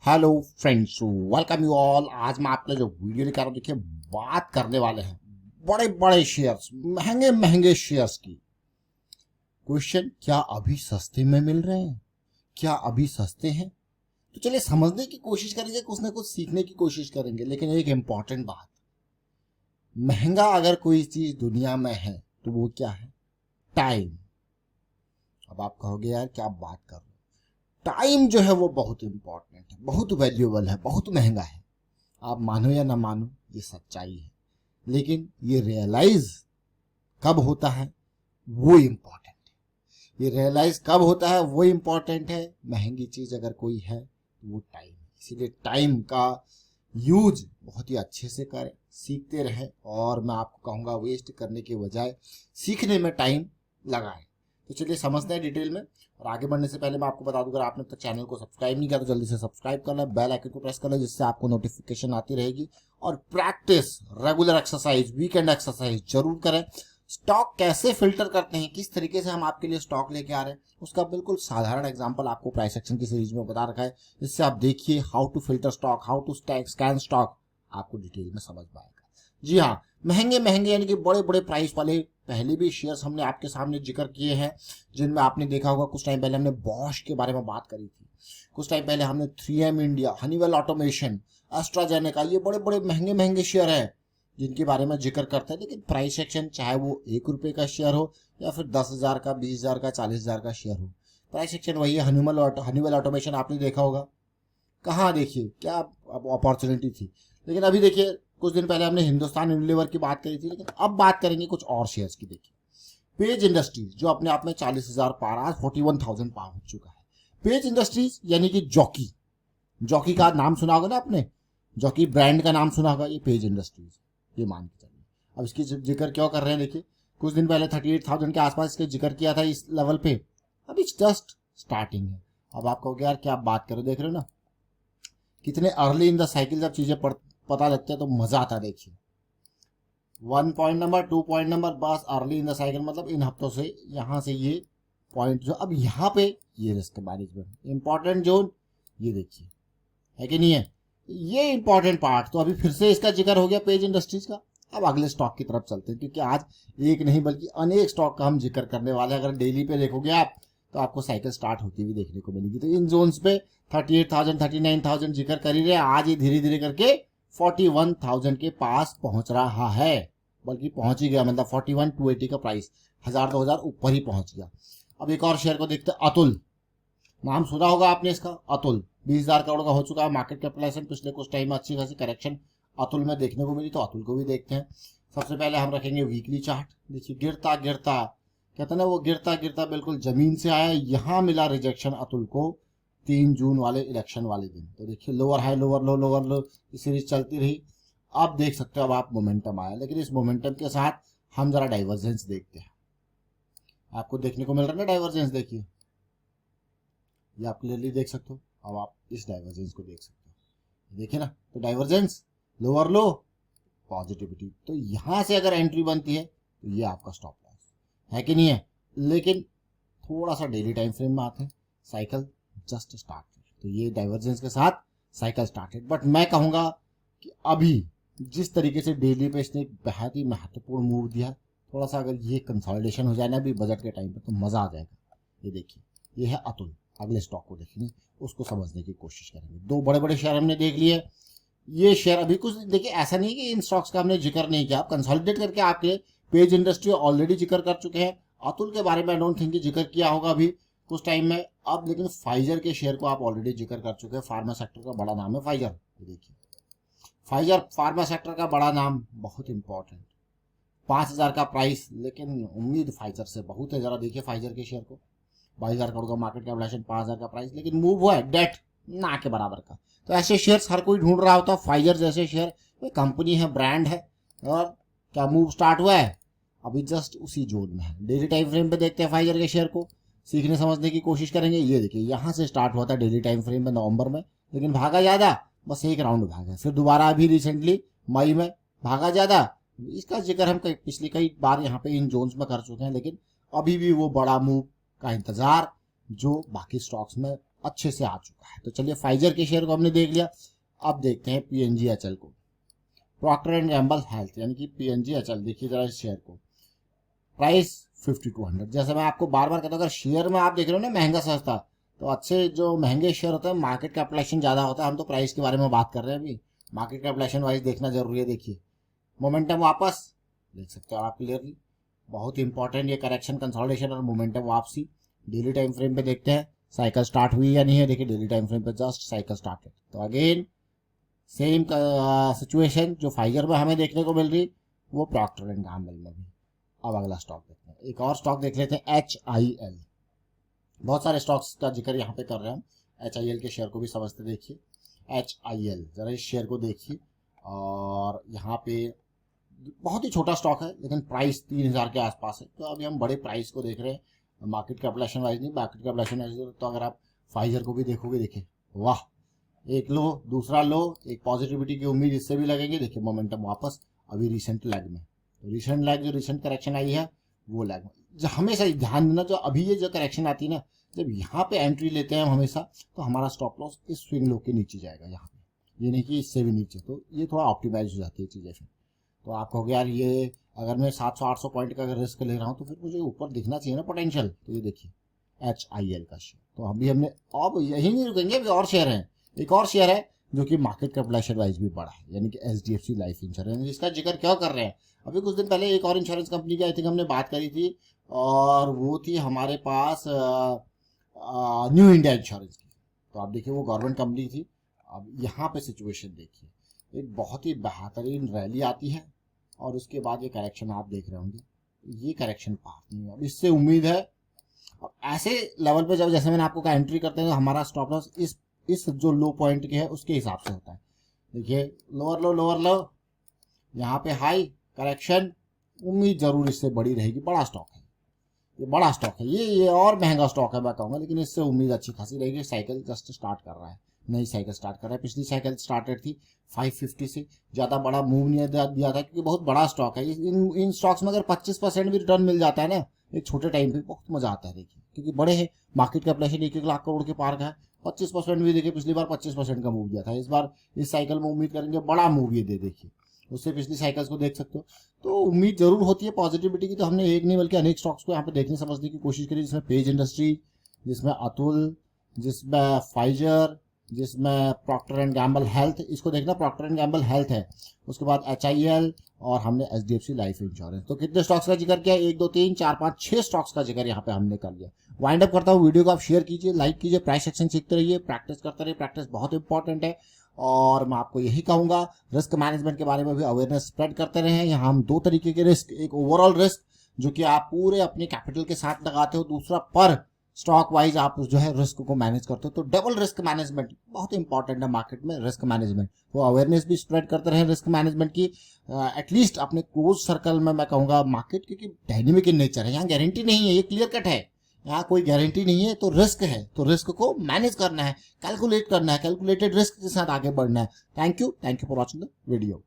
Hello friends, welcome you all. आज मैं आपके लिए जो वीडियो लेकर आ रहा हूं, देखिए बात करने वाले हैं बड़े बड़े शेयर्स, महंगे महंगे शेयर्स की। क्वेश्चन, क्या अभी सस्ते में मिल रहे हैं? क्या अभी सस्ते हैं? तो चलिए समझने की कोशिश करेंगे, कुछ ना कुछ सीखने की कोशिश करेंगे। लेकिन एक इंपॉर्टेंट बात, महंगा अगर कोई चीज दुनिया में है तो वो क्या है? टाइम। अब आप कहोगे यार क्या बात कर रहे हो, टाइम जो है वो बहुत इंपॉर्टेंट है, बहुत वैल्यूएबल है, बहुत महंगा है। आप मानो या ना मानो, ये सच्चाई है। लेकिन ये रियलाइज कब होता है वो इम्पोर्टेंट है। ये रियलाइज कब होता है वो इम्पोर्टेंट है। महंगी चीज अगर कोई है तो वो टाइम है। इसीलिए टाइम का यूज बहुत ही अच्छे से करें, सीखते रहें। और मैं आपको कहूँगा वेस्ट करने के बजाय सीखने में टाइम लगाएं। तो चलिए समझते हैं डिटेल में। और आगे बढ़ने से पहले मैं आपको बता दूं, अगर आपने तक चैनल को सब्सक्राइब नहीं किया तो जल्दी से सब्सक्राइब कर लें, बेल आइकन को प्रेस कर लें, जिससे आपको नोटिफिकेशन आती रहेगी। और practice, regular exercise, weekend exercise जरूर करें। स्टॉक कैसे फिल्टर करते हैं, किस तरीके से हम आपके लिए स्टॉक लेके आ रहे हैं, उसका बिल्कुल साधारण एग्जांपल आपको प्राइस एक्शन की सीरीज में बता रखा है। इससे आप देखिए how to filter stock, how to scan stock, आपको डिटेल में समझ में आएगा। जी हाँ, महंगे महंगे यानी कि बड़े बड़े प्राइस वाले पहले भी शेयर्स हमने आपके सामने जिक्र किए हैं, जिनमें आपने देखा होगा कुछ टाइम पहले हमने बॉश के बारे में बात करी थी। कुछ टाइम पहले हमने 3M India, Honeywell automation, AstraZeneca, ये बड़े बड़े महंगे महंगे शेयर हैं जिनके बारे में जिक्र करते हैं। लेकिन प्राइस एक्शन चाहे वो 1 रुपए का शेयर हो या फिर 10,000 का, 20,000 का, 40,000 का शेयर हो, प्राइस एक्शन वही है। हनीवेल ऑटोमेशन आपने देखा होगा, कहाँ देखिए क्या अपॉर्चुनिटी थी। लेकिन अभी देखिए, कुछ दिन पहले हमने हिंदुस्तान यूनिलीवर की बात करी थी, लेकिन अब बात करेंगे कुछ और शेयर्स की। देखिए पेज इंडस्ट्रीज, जो अपने आप में 40,000 पार, आज 41,000 पार हो चुका है। पेज इंडस्ट्रीज यानी कि जॉकी, जॉकी का नाम सुना होगा ना आपने, जॉकी ब्रांड का नाम सुना होगा, ये पेज इंडस्ट्रीज, ये मान के चलिए। अब इसकी जिक्र क्यों कर रहे हैं, देखिए कुछ दिन पहले 38,000 के आसपास इसके जिक्र किया था इस लेवल पे। अभी जस्ट स्टार्टिंग है। अब आप कहोगे यार क्या बात करो, देख रहे हो ना कितने अर्ली इन द साइकिल जब चीजें पता लगते हैं तो मजा आता है। देखिए 1 पॉइंट नंबर, 2 पॉइंट नंबर, बस अर्ली इन द साइकिल, मतलब इन हफ्तों से यहाँ से ये पॉइंट जो अब यहाँ पे, ये रिस्क मैनेजमेंट इंपॉर्टेंट जोन, ये देखिए है कि नहीं है, ये इंपॉर्टेंट पार्ट। तो अभी फिर से इसका जिक्र हो गया पेज इंडस्ट्रीज का। अब अगले स्टॉक की तरफ चलते हैं, क्योंकि आज एक नहीं बल्कि अनेक स्टॉक का हम जिक्र करने वाले हैं। अगर डेली पे देखोगे आप तो आपको साइकिल स्टार्ट होती हुई देखने को मिलेगी। तो इन जोन्स पे 38,000, 39,000 जिक्र कर ही रहे, आज ये धीरे धीरे करके 41,000 के पास पहुंच रहा है, बल्कि पहुंच ही गया। मतलब 41,280 का प्राइस, 1,000-2,000 ऊपर ही पहुंच गया। अब एक और शेयर को देखते हैं, अतुल। नाम सुना होगा आपने इसका, अतुल 20,000 करोड़ का हो चुका है मार्केट कैपिटलाइजेशन। पिछले कुछ टाइम में अच्छी खासी करेक्शन अतुल में देखने को मिली, तो अतुल को भी देखते हैं। सबसे पहले हम रखेंगे वीकली चार्ट। देखिए गिरता गिरता, कहते हैं ना वो गिरता गिरता बिल्कुल जमीन से आया। यहाँ मिला रिजेक्शन अतुल को 3 जून वाले इलेक्शन वाले दिन। तो देखिए लोअर हाई, लोअर लो, लोअर लो, सीरीज चलती रही। अब देख सकते हो अब आप मोमेंटम आया, लेकिन इस मोमेंटम के साथ हम जरा डाइवर्जेंस देखते हैं। आपको देखने को मिल रहा है ना डाइवर्जेंस, देखिए ये आप क्लियरली देख सकते हो। अब आप इस डाइवर्जेंस को देख सकते हो, देखिए ना, तो डाइवर्जेंस लोअर लो, पॉजिटिविटी। तो यहां से अगर एंट्री बनती है तो ये आपका स्टॉप लॉस है कि नहीं है। लेकिन थोड़ा सा डेली टाइम फ्रेम में आते हैं, साइकिल जस्ट स्टार्टेड, तो ये डाइवर्जेंस के साथ साइकिल स्टार्टेड। बट मैं कहूंगा कि अभी जिस तरीके से डेली पे इसने एक बहुत ही महत्वपूर्ण मूव दिया, थोड़ा सा अगर ये कंसोलिडेशन हो जाए ना अभी बजट के टाइम पे तो मजा आ जाएगा। ये देखिए, ये है अतुल। अगले स्टॉक को देखेंगे, उसको समझने की कोशिश करेंगे। दो बड़े बड़े शेयर हमने देख लिए। ये शेयर अभी कुछ देखिए, ऐसा नहीं कि इन स्टॉक्स का हमने जिक्र नहीं किया, आप कंसोलिडेट करके आपके पेज इंडस्ट्री ऑलरेडी जिक्र कर चुके हैं। अतुल के बारे में आई डोंट थिंक जिक्र किया होगा अभी कुछ टाइम में। अब लेकिन फाइजर के शेयर को आप ऑलरेडी जिक्र कर चुके हैं। फार्मा सेक्टर का बड़ा नाम है फाइजर। देखिए फाइजर फार्मा सेक्टर का बड़ा नाम, बहुत इंपॉर्टेंट। 5,000 का प्राइस, लेकिन उम्मीद फाइजर से बहुत है। जरा देखिए फाइजर के शेयर को, 22,000 करोड़ का मार्केट कैपिटलाइजेशन, 5,000 का प्राइस, लेकिन मूव हुआ है डेट ना के बराबर का। तो ऐसे शेयर्स हर कोई ढूंढ रहा होता है। फाइजर जैसे शेयर, कंपनी है, ब्रांड है, और क्या मूव स्टार्ट हुआ है, अभी जस्ट उसी जोन में है। डेली टाइम फ्रेम पे देखते हैं फाइजर के शेयर को, सीखने समझने की कोशिश करेंगे। ये देखिए यहाँ से स्टार्ट हुआ था डेली टाइम फ्रेम में नवंबर में, लेकिन भागा ज्यादा, बस एक राउंड भागा। फिर दोबारा अभी रिसेंटली मई में भागा ज्यादा। इसका जिक्र हम पिछली कई बार यहाँ पे इन जोन्स में कर चुके हैं, लेकिन अभी भी वो बड़ा मूव का इंतजार जो बाकी स्टॉक्स में अच्छे से आ चुका है। तो चलिए फाइजर के शेयर को हमने देख लिया, अब देखते हैं PNGHL को, प्रॉक्टर एंड गैम्बल हेल्थ यानी कि PNGHL। देखिए जरा इस शेयर को, प्राइस 5200। जैसे मैं आपको बार बार कहता हूँ, अगर शेयर में आप देख रहे हो ना महंगा सस्ता, तो अच्छे जो महंगे शेयर होते हैं मार्केट कैपिटलाइजेशन ज़्यादा होता है। हम तो प्राइस के बारे में बात कर रहे हैं अभी, मार्केट कैपिटलाइजेशन वाइज देखना जरूरी है। देखिए मोमेंटम वापस देख सकते हो आप क्लियरली, बहुत इंपॉर्टेंट ये करेक्शन, कंसोलिडेशन और मोमेंटम वापसी। डेली टाइम फ्रेम पे देखते हैं साइकिल स्टार्ट हुई या नहीं है। देखिए डेली टाइम फ्रेम पे जस्ट साइकिल स्टार्ट है। तो अगेन सेम सिचुएशन जो फाइजर में हमें देखने को मिल रही, वो प्रॉक्टर एंड गैम्बल में भी। अब अगला स्टॉक देखते हैं, एक और स्टॉक देख लेते हैं HIL। बहुत सारे स्टॉक्स का जिक्र यहाँ पे कर रहे हैं हम, HIL के शेयर को भी समझते। देखिए HIL, जरा इस शेयर को देखिए, और यहाँ पे बहुत ही छोटा स्टॉक है लेकिन प्राइस 3000 के आसपास है। तो अभी हम बड़े प्राइस को देख रहे हैं, मार्केट कैपिटलाइजेशन वाइज नहीं, मार्केट कैपिटलाइजेशन वाइज। तो अगर आप फाइजर को भी देखोगे, देखिए वाह, एक लो दूसरा लो, एक पॉजिटिविटी की उम्मीद इससे भी लगेगी। देखिए मोमेंटम वापस अभी रिसेंट लैग में, रिसेंट लैग जो रिसेंट करेक्शन आई है वो लैग में। हमेशा ध्यान देना, जो अभी ये जो करेक्शन आती है ना, जब यहाँ पे एंट्री लेते हैं हम हमेशा, तो हमारा स्टॉप लॉस इस स्विंग लो के नीचे जाएगा यहाँ पे, ये नहीं कि इससे भी नीचे। तो ये थोड़ा ऑप्टिमाइज हो जाती है चीज़ें फिर। तो आप कहोगे यार ये अगर मैं 700-800 पॉइंट का अगर रिस्क ले रहा हूँ तो फिर मुझे ऊपर दिखना चाहिए ना पोटेंशियल। तो ये देखिए HIL का शेयर, तो अभी हमने, अब यही नहीं रुकेंगे, अभी और शेयर हैं। एक और शेयर है जो कि मार्केट कैपिटलाइजेशन वाइज भी बड़ा है, यानी कि HDFC लाइफ इंश्योरेंस। इसका जिक्र क्यों कर रहे हैं, अभी कुछ दिन पहले एक और इंश्योरेंस कंपनी की आई थिंक हमने बात करी थी, और वो थी हमारे पास न्यू इंडिया इंश्योरेंस की। तो आप देखिए वो गवर्नमेंट कंपनी थी। अब यहाँ पे सिचुएशन देखिए, एक बहुत ही बेहतरीन रैली आती है और उसके बाद ये करेक्शन आप देख रहे होंगे, ये करेक्शन पास नहीं है। अब इससे उम्मीद है, अब ऐसे लेवल पे जब जैसे मैंने आपको कहा एंट्री करते हैं तो हमारा स्टॉप लॉस इस जो लो पॉइंट के है उसके हिसाब से होता है। देखिए लोअर लो, यहाँ पे हाई करेक्शन, उम्मीद जरूर इससे बड़ी रहेगी। बड़ा स्टॉक है ये, बड़ा स्टॉक है ये और महंगा स्टॉक है मैं कहूँगा, लेकिन इससे उम्मीद अच्छी खासी रहेगी। साइकिल जस्ट स्टार्ट कर रहा है, नई साइकिल स्टार्ट कर रहा है। पिछली साइकिल स्टार्टेड थी 550 से, ज़्यादा बड़ा मूव नहीं दिया था क्योंकि बहुत बड़ा स्टॉक है। इन स्टॉक्स में अगर 25% भी रिटर्न मिल जाता है ना एक छोटे टाइम पे, बहुत मजा आता है। देखिए क्योंकि बड़े हैं, मार्केट कैपिटलाइजेशन 1-1 लाख करोड़ के पार का है। 25% भी देखिए, पिछली बार 25% का मूव दिया था। इस बार इस साइकिल में उम्मीद करेंगे बड़ा मूव ये दे, देखिए उससे पिछली साइकिल्स को देख सकते हो। तो उम्मीद जरूर होती है पॉजिटिविटी की। तो हमने एक नहीं बल्कि अनेक स्टॉक्स को यहाँ पे देखने समझने की कोशिश करी, जिसमें पेज इंडस्ट्री, जिसमें अतुल, जिसमें फाइजर, जिसमें प्रॉक्टर एंड गैम्बल हेल्थ। इसको देखना, प्रॉक्टर एंड गैम्बल हेल्थ है, उसके बाद HIL, और हमने HDFC लाइफ इंश्योरेंस। तो कितने स्टॉक्स का जिक्र किया, 1 2 3 4 5 6 स्टॉक्स का जिक्र यहाँ पे हमने कर लिया। वाइंड अप करता हूँ वीडियो को, आप शेयर कीजिए, लाइक कीजिए, प्राइस एक्शन सीखते रहिए, प्रैक्टिस करते रहिए। प्रैक्टिस बहुत इंपॉर्टेंट है, और मैं आपको यही कहूंगा रिस्क मैनेजमेंट के बारे में भी अवेयरनेस स्प्रेड करते रहे हैं। यहाँ हम 2 तरीके के रिस्क, एक ओवरऑल रिस्क जो कि आप पूरे अपने कैपिटल के साथ लगाते हो, दूसरा पर स्टॉक वाइज आप जो है रिस्क को मैनेज करते हो। तो डबल रिस्क मैनेजमेंट बहुत इंपॉर्टेंट है मार्केट में, रिस्क मैनेजमेंट। तो अवेयरनेस भी स्प्रेड करते रहे रिस्क मैनेजमेंट की, एटलीस्ट अपने क्लोज सर्कल में। मैं कहूँगा मार्केट क्योंकि डायनेमिक इन नेचर है, यहाँ गारंटी नहीं है, ये क्लियर कट है, यहाँ कोई गारंटी नहीं है। तो रिस्क है, तो रिस्क को मैनेज करना है, कैलकुलेट करना है, कैलकुलेटेड रिस्क के साथ आगे बढ़ना है। Thank you for watching the video.